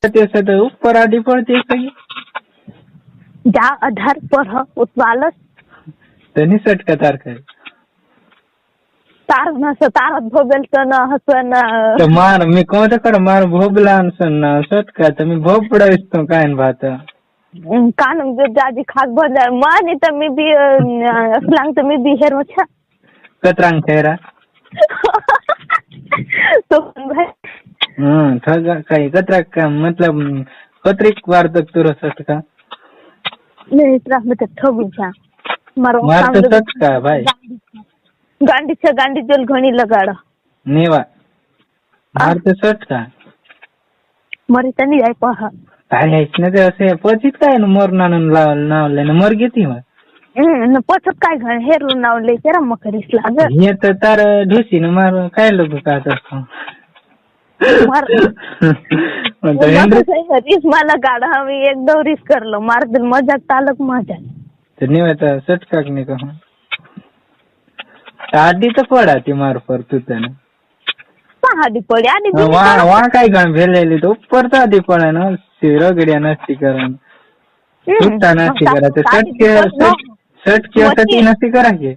तो ऊपर आडी पड़ती सही ज्या आधार पर उतवालच तनी सटका तार काय तार नस तार भोबेल न हसन तो मार मी कोण कर मार भोबला सन सटका तर मी भोपडावीस तो काय बात कान जाजी खाक बंद मानी तर मी बी असलांग तर मी बी हेर मछा कतरांग ठेरा तो भाई ठगा काय कतरा का मतलब कतरीक वार तक तुर सटका नहीं इतना में तो ठगू छा मारो मार तो सटका भाई गांडी जल घणी लगाड़ नेवा मार तो सटका मरी तनी जाय पहा काय आहेस ना ते असे पचित काय न मरना नावले न मर घेती मग न पचत काय घण हेरू नावले जरा मकरीस लाग हे तर तार ढोसी न मार काय लोक कात असतो मार रिस मला गाड हवी एकदम रिस करलो मार दिल मजाक तालक मजा तर निवायचा सटका नाही का आधी तर पडा ती मार पर तू त्याने आधी पडी आधी वा काय गण भेलेली तो ऊपर तर आधी पडा ना रगड्या नसती करण सुट्टा नसती करा ते सटके असती नसती करा की